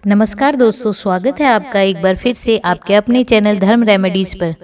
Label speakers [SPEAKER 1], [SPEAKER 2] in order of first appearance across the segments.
[SPEAKER 1] नमस्कार दोस्तों, स्वागत है आपका एक बार फिर से आपके अपने चैनल धर्म रेमेडीज पर।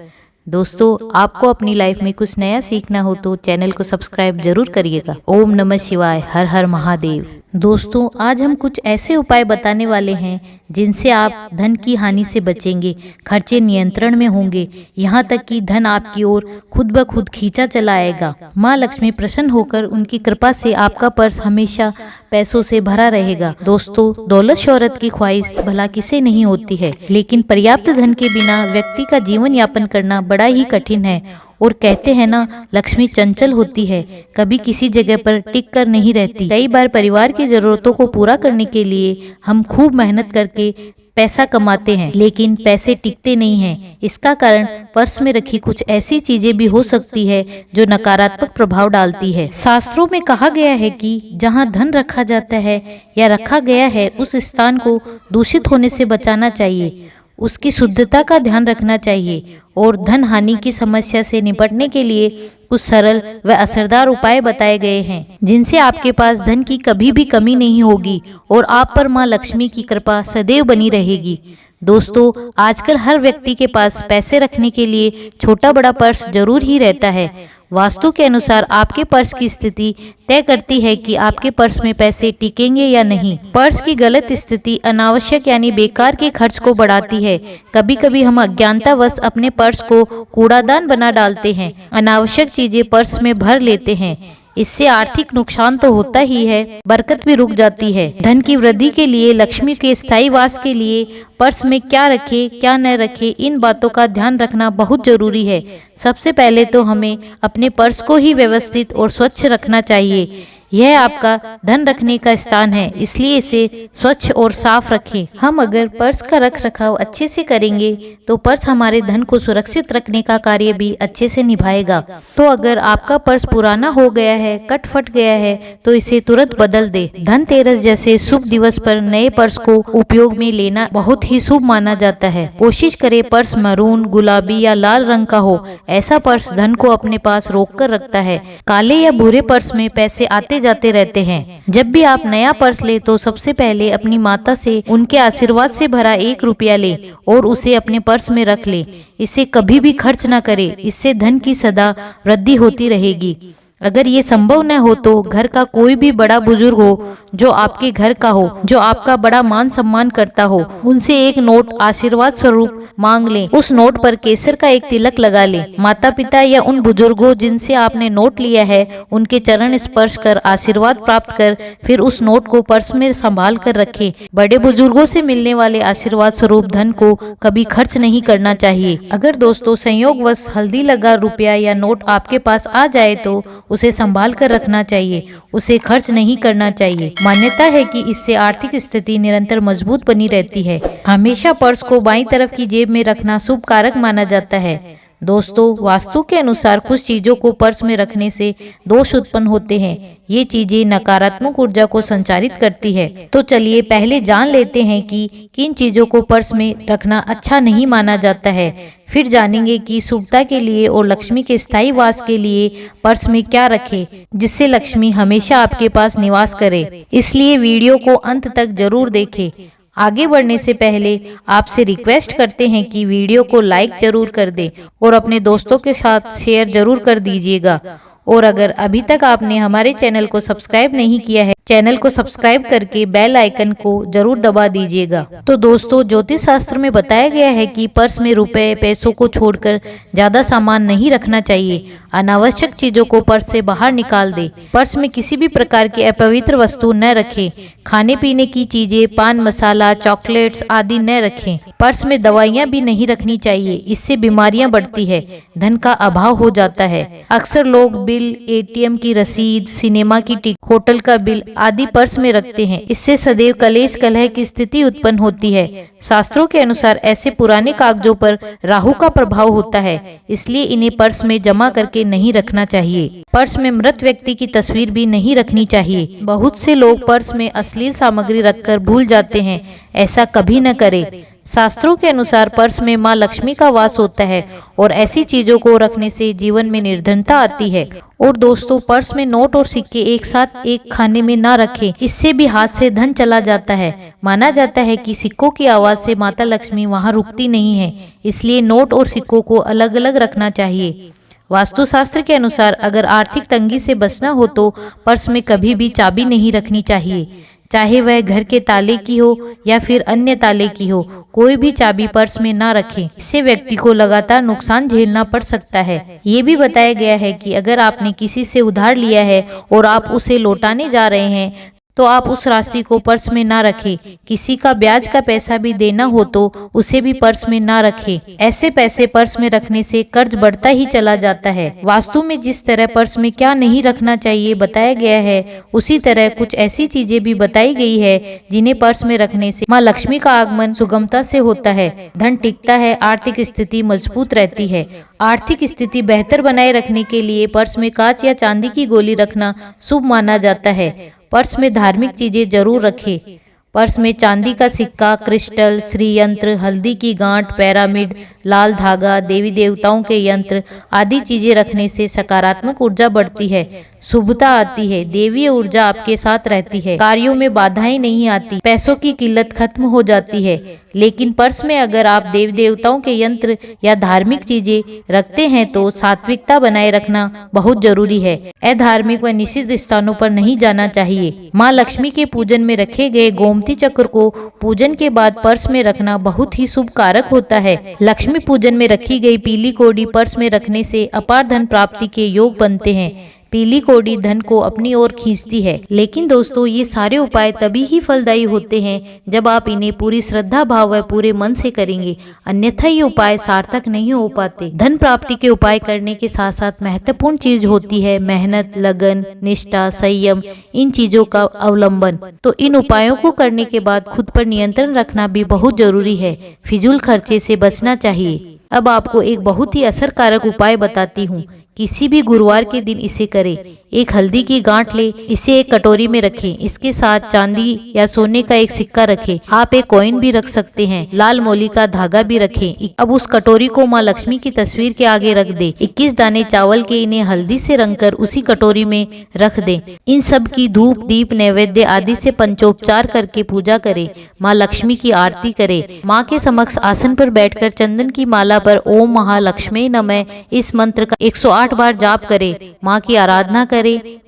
[SPEAKER 1] दोस्तों, आपको अपनी लाइफ में कुछ नया सीखना हो तो चैनल को सब्सक्राइब जरूर करिएगा। ओम नमः शिवाय, हर हर महादेव। दोस्तों, आज हम कुछ ऐसे उपाय बताने वाले हैं जिनसे आप धन की हानि से बचेंगे, खर्चे नियंत्रण में होंगे, यहाँ तक कि धन आपकी ओर खुद ब खुद खींचा चला आएगा। माँ लक्ष्मी प्रसन्न होकर उनकी कृपा से आपका पर्स हमेशा पैसों से भरा रहेगा। दोस्तों, दौलत शोहरत की ख्वाहिश भला किसे नहीं होती है, लेकिन पर्याप्त धन के बिना व्यक्ति का जीवन यापन करना बड़ा ही कठिन है। और कहते हैं ना, लक्ष्मी चंचल होती है, कभी किसी जगह पर टिक कर नहीं रहती। कई बार परिवार की जरूरतों को पूरा करने के लिए हम खूब मेहनत करके पैसा कमाते हैं, लेकिन पैसे टिकते नहीं हैं। इसका कारण पर्स में रखी कुछ ऐसी चीजें भी हो सकती है जो नकारात्मक प्रभाव डालती है। शास्त्रों में कहा गया है कि जहां धन रखा जाता है या रखा गया है, उस स्थान को दूषित होने से बचाना चाहिए, उसकी शुद्धता का ध्यान रखना चाहिए। और धन हानि की समस्या से निपटने के लिए कुछ सरल व असरदार उपाय बताए गए हैं, जिनसे आपके पास धन की कभी भी कमी नहीं होगी और आप पर माँ लक्ष्मी की कृपा सदैव बनी रहेगी। दोस्तों, आजकल हर व्यक्ति के पास पैसे रखने के लिए छोटा बड़ा पर्स जरूर ही रहता है। वास्तु के अनुसार आपके पर्स की स्थिति तय करती है कि आपके पर्स में पैसे टिकेंगे या नहीं। पर्स की गलत स्थिति अनावश्यक यानी बेकार के खर्च को बढ़ाती है। कभी कभी हम अज्ञानतावश अपने पर्स को कूड़ादान बना डालते हैं, अनावश्यक चीजें पर्स में भर लेते हैं। इससे आर्थिक नुकसान तो होता ही है, बरकत भी रुक जाती है। धन की वृद्धि के लिए, लक्ष्मी के स्थायी वास के लिए पर्स में क्या रखे क्या न रखे, इन बातों का ध्यान रखना बहुत जरूरी है। सबसे पहले तो हमें अपने पर्स को ही व्यवस्थित और स्वच्छ रखना चाहिए। यह आपका धन रखने का स्थान है, इसलिए इसे स्वच्छ और साफ रखें। हम अगर पर्स का रख रखाव अच्छे से करेंगे तो पर्स हमारे धन को सुरक्षित रखने का कार्य भी अच्छे से निभाएगा। तो अगर आपका पर्स पुराना हो गया है, कट फट गया है, तो इसे तुरंत बदल दे। धनतेरस जैसे शुभ दिवस पर नए पर्स को उपयोग में लेना बहुत ही शुभ माना जाता है। कोशिश करें पर्स मैरून, गुलाबी या लाल रंग का हो। ऐसा पर्स धन को अपने पास रोक कर रखता है। काले या भूरे पर्स में पैसे आते जाते रहते हैं। जब भी आप नया पर्स ले तो सबसे पहले अपनी माता से उनके आशीर्वाद से भरा 1 रुपया ले और उसे अपने पर्स में रख ले। इसे कभी भी खर्च न करे, इससे धन की सदा वृद्धि होती रहेगी। अगर ये संभव न हो तो घर का कोई भी बड़ा बुजुर्ग हो जो आपके घर का हो, जो आपका बड़ा मान सम्मान करता हो, उनसे एक नोट आशीर्वाद स्वरूप मांग लें। उस नोट पर केसर का एक तिलक लगा लें। माता पिता या उन बुजुर्गों जिनसे आपने नोट लिया है, उनके चरण स्पर्श कर आशीर्वाद प्राप्त कर फिर उस नोट को पर्स में संभाल कर रखें। बड़े बुजुर्गों से मिलने वाले आशीर्वाद स्वरूप धन को कभी खर्च नहीं करना चाहिए। अगर दोस्तों संयोगवश हल्दी लगा रुपया या नोट आपके पास आ जाए तो उसे संभाल कर रखना चाहिए, उसे खर्च नहीं करना चाहिए। मान्यता है कि इससे आर्थिक स्थिति निरंतर मजबूत बनी रहती है। हमेशा पर्स को बाईं तरफ की जेब में रखना शुभ कारक माना जाता है। दोस्तों, वास्तु के अनुसार कुछ चीजों को पर्स में रखने से दोष उत्पन्न होते हैं। ये चीजें नकारात्मक ऊर्जा को संचारित करती है। तो चलिए पहले जान लेते हैं कि किन चीजों को पर्स में रखना अच्छा नहीं माना जाता है। फिर जानेंगे कि शुभता के लिए और लक्ष्मी के स्थायी वास के लिए पर्स में क्या रखें, जिससे लक्ष्मी हमेशा आपके पास निवास करे। इसलिए वीडियो को अंत तक जरूर देखें। आगे बढ़ने से पहले आपसे रिक्वेस्ट करते हैं कि वीडियो को लाइक जरूर कर दें और अपने दोस्तों के साथ शेयर जरूर कर दीजिएगा। और अगर अभी तक आपने हमारे चैनल को सब्सक्राइब नहीं किया है, चैनल को सब्सक्राइब करके बेल आइकन को जरूर दबा दीजिएगा। तो दोस्तों, ज्योतिष शास्त्र में बताया गया है कि पर्स में रुपए पैसों को छोड़कर ज्यादा सामान नहीं रखना चाहिए। अनावश्यक चीजों को पर्स से बाहर निकाल दे। पर्स में किसी भी प्रकार की अपवित्र वस्तु न रखें। खाने पीने की चीजें, पान मसाला, चॉकलेट्स आदि न रखें। पर्स में दवाइयाँ भी नहीं रखनी चाहिए, इससे बीमारियां बढ़ती है, धन का अभाव हो जाता है। अक्सर लोग बिल, ATM की रसीद, सिनेमा की टिकट, होटल का बिल आदि पर्स में रखते हैं। इससे सदैव कलेश कलह की स्थिति उत्पन्न होती है। शास्त्रों के अनुसार ऐसे पुराने कागजों पर राहु का प्रभाव होता है, इसलिए इन्हें पर्स में जमा करके नहीं रखना चाहिए। पर्स में मृत व्यक्ति की तस्वीर भी नहीं रखनी चाहिए। बहुत से लोग पर्स में अश्लील सामग्री रखकर भूल जाते हैं, ऐसा कभी न करें। शास्त्रों के अनुसार पर्स में माँ लक्ष्मी का वास होता है और ऐसी चीजों को रखने से जीवन में निर्धनता आती है। और दोस्तों, पर्स में नोट और सिक्के एक साथ एक खाने में ना रखें, इससे भी हाथ से धन चला जाता है। माना जाता है कि सिक्कों की आवाज से माता लक्ष्मी वहाँ रुकती नहीं है, इसलिए नोट और सिक्कों को अलग अलग रखना चाहिए। वास्तुशास्त्र के अनुसार अगर आर्थिक तंगी से बचना हो तो पर्स में कभी भी चाबी नहीं रखनी चाहिए, चाहे वह घर के ताले की हो या फिर अन्य ताले की हो। कोई भी चाबी पर्स में ना रखें, इससे व्यक्ति को लगातार नुकसान झेलना पड़ सकता है। ये भी बताया गया है कि अगर आपने किसी से उधार लिया है और आप उसे लौटाने जा रहे हैं तो आप उस राशि को पर्स में ना रखें। किसी का ब्याज का पैसा भी देना हो तो उसे भी पर्स में ना रखें। ऐसे पैसे पर्स में रखने से कर्ज बढ़ता ही चला जाता है। वास्तु में जिस तरह पर्स में क्या नहीं रखना चाहिए बताया गया है, उसी तरह कुछ ऐसी चीजें भी बताई गई है जिन्हें पर्स में रखने से माँ लक्ष्मी का आगमन सुगमता से होता है, धन टिकता है, आर्थिक स्थिति मजबूत रहती है। आर्थिक स्थिति बेहतर बनाए रखने के लिए पर्स में कांच या चांदी की गोली रखना शुभ माना जाता है। पर्स में धार्मिक चीजें जरूर रखें। पर्स में चांदी का सिक्का, क्रिस्टल, श्री यंत्र, हल्दी की गांठ, पिरामिड, लाल धागा, देवी देवताओं के यंत्र आदि चीजें रखने से सकारात्मक ऊर्जा बढ़ती है, शुभता आती है, देवीय ऊर्जा आपके साथ रहती है, कार्यों में बाधाएं नहीं आती, पैसों की किल्लत खत्म हो जाती है। लेकिन पर्स में अगर आप देवी देवताओं के यंत्र या धार्मिक चीजें रखते हैं तो सात्विकता बनाए रखना बहुत जरूरी है। अधार्मिक व निषिद्ध स्थानों पर नहीं जाना चाहिए। माँ लक्ष्मी के पूजन में रखे गए गोमती चक्र को पूजन के बाद पर्स में रखना बहुत ही शुभ कारक होता है। लक्ष्मी पूजन में रखी गई पीली कौड़ी पर्स में रखने से अपार धन प्राप्ति के योग बनते हैं। पीली कौड़ी धन को अपनी ओर खींचती है। लेकिन दोस्तों, ये सारे उपाय तभी ही फलदायी होते हैं जब आप इन्हें पूरी श्रद्धा भाव व पूरे मन से करेंगे, अन्यथा ये उपाय सार्थक नहीं हो पाते। धन प्राप्ति के उपाय करने के साथ साथ महत्वपूर्ण चीज होती है मेहनत, लगन, निष्ठा, संयम, इन चीजों का अवलंबन। तो इन उपायों को करने के बाद खुद पर नियंत्रण रखना भी बहुत जरूरी है। फिजूल खर्चे से बचना चाहिए। अब आपको एक बहुत ही असरकारक उपाय बताती हूँ। किसी भी गुरुवार के दिन इसे करें। एक हल्दी की गांठ ले, इसे एक कटोरी में रखें। इसके साथ चांदी या सोने का एक सिक्का रखें। आप एक कॉइन भी रख सकते हैं। लाल मोली का धागा भी रखें। अब उस कटोरी को माँ लक्ष्मी की तस्वीर के आगे रख दे। 21 दाने चावल के इन्हें हल्दी से रंगकर उसी कटोरी में रख दें। इन सब की धूप, दीप, नैवेद्य आदि से पंचोपचार करके पूजा करें। माँ लक्ष्मी की आरती करें। माँ के समक्ष आसन पर बैठकर चंदन की माला पर ओम महालक्ष्मी नमः इस मंत्र का 108 बार जाप करें। माँ की आराधना करें,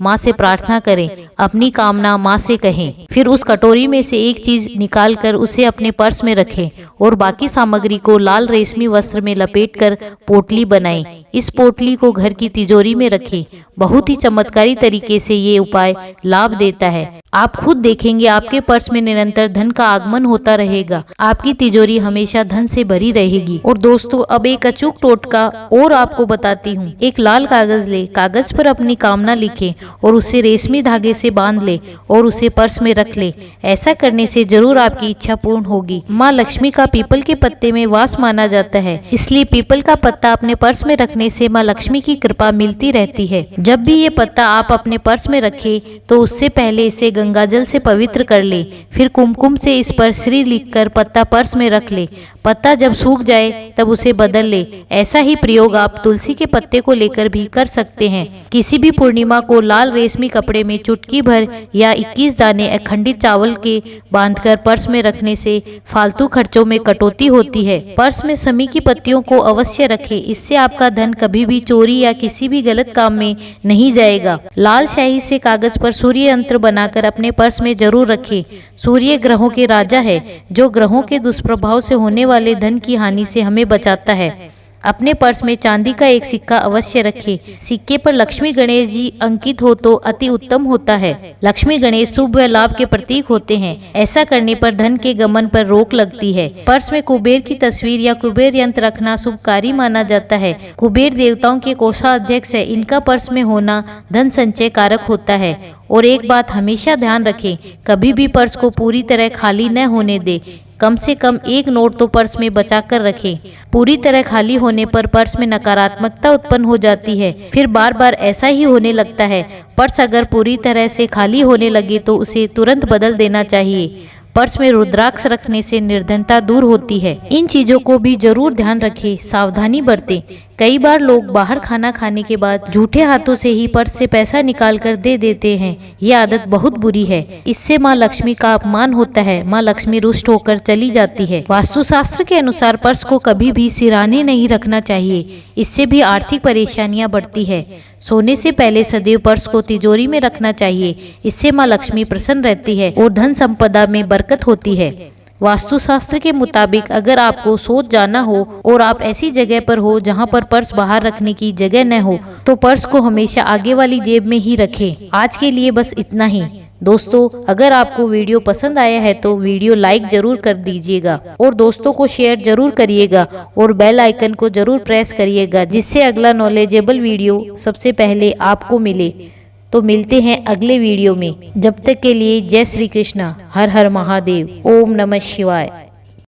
[SPEAKER 1] माँ से प्रार्थना करें, अपनी कामना माँ से कहें। फिर उस कटोरी में से एक चीज निकालकर उसे अपने पर्स में रखें और बाकी सामग्री को लाल रेशमी वस्त्र में लपेटकर पोटली बनाएं। इस पोटली को घर की तिजोरी में रखें। बहुत ही चमत्कारी तरीके से ये उपाय लाभ देता है। आप खुद देखेंगे आपके पर्स में निरंतर धन का आगमन होता रहेगा। आपकी तिजोरी हमेशा धन से भरी रहेगी। और दोस्तों, अब एक अचूक टोटका और आपको बताती हूँ। एक लाल कागज ले, कागज पर अपनी कामना लिखें और उसे रेशमी धागे से बांध ले और उसे पर्स में रख ले। ऐसा करने से जरूर आपकी इच्छा पूर्ण होगी। माँ लक्ष्मी का पीपल के पत्ते में वास माना जाता है, इसलिए पीपल का पत्ता अपने पर्स में रखने से माँ लक्ष्मी की कृपा मिलती रहती है। जब भी ये पत्ता आप अपने पर्स में रखें तो उससे पहले इसे गंगा जल से पवित्र कर ले। फिर कुमकुम से इस पर श्री लिखकर पत्ता पर्स में रख ले। पत्ता जब सूख जाए तब उसे बदल ले। ऐसा ही प्रयोग आप तुलसी के पत्ते को लेकर भी कर सकते हैं। किसी भी पूर्णिमा को लाल रेशमी कपड़े में चुटकी भर या 21 दाने अखंडित चावल के बांधकर पर्स में रखने से फालतू खर्चों में कटौती होती है। पर्स में समी की पत्तियों को अवश्य रखें, इससे आपका धन कभी भी चोरी या किसी भी गलत काम में नहीं जाएगा। लाल स्याही से कागज पर सूर्य यंत्र बनाकर अपने पर्स में जरूर रखें। सूर्य ग्रहों के राजा है, जो ग्रहों के दुष्प्रभाव से होने वाले धन की हानि से हमें बचाता है। अपने पर्स में चांदी का एक सिक्का अवश्य रखें। सिक्के पर लक्ष्मी गणेश जी अंकित हो तो अति उत्तम होता है। लक्ष्मी गणेश शुभ व लाभ के प्रतीक होते हैं। ऐसा करने पर धन के गमन पर रोक लगती है। पर्स में कुबेर की तस्वीर या कुबेर यंत्र रखना शुभकारी माना जाता है। कुबेर देवताओं के कोषाध्यक्ष है, इनका पर्स में होना धन संचय कारक होता है। और एक बात हमेशा ध्यान रखें, कभी भी पर्स को पूरी तरह खाली न होने दे। कम से कम एक नोट तो पर्स में बचा कर रखें। पूरी तरह खाली होने पर पर्स में नकारात्मकता उत्पन्न हो जाती है। फिर बार बार ऐसा ही होने लगता है। पर्स अगर पूरी तरह से खाली होने लगे तो उसे तुरंत बदल देना चाहिए। पर्स में रुद्राक्ष रखने से निर्धनता दूर होती है। इन चीजों को भी जरूर ध्यान रखें, सावधानी बरतें। कई बार लोग बाहर खाना खाने के बाद झूठे हाथों से ही पर्स से पैसा निकाल कर दे देते हैं। ये आदत बहुत बुरी है। इससे माँ लक्ष्मी का अपमान होता है। माँ लक्ष्मी रुष्ट होकर चली जाती है। वास्तुशास्त्र के अनुसार पर्स को कभी भी सिराने नहीं रखना चाहिए, इससे भी आर्थिक परेशानियां बढ़ती है। सोने से पहले सदैव पर्स को तिजोरी में रखना चाहिए, इससे माँ लक्ष्मी प्रसन्न रहती है और धन संपदा में बरकत होती है। वास्तुशास्त्र के मुताबिक अगर आपको सोच जाना हो और आप ऐसी जगह पर हो जहां पर पर्स बाहर रखने की जगह न हो, तो पर्स को हमेशा आगे वाली जेब में ही रखें। आज के लिए बस इतना ही। दोस्तों, अगर आपको वीडियो पसंद आया है तो वीडियो लाइक जरूर कर दीजिएगा और दोस्तों को शेयर जरूर करिएगा और बेल आइकन को जरूर प्रेस करिएगा, जिससे अगला नॉलेजेबल वीडियो सबसे पहले आपको मिले। तो मिलते हैं अगले वीडियो में। जब तक के लिए जय श्री कृष्णा, हर हर महादेव, ओम नमः शिवाय।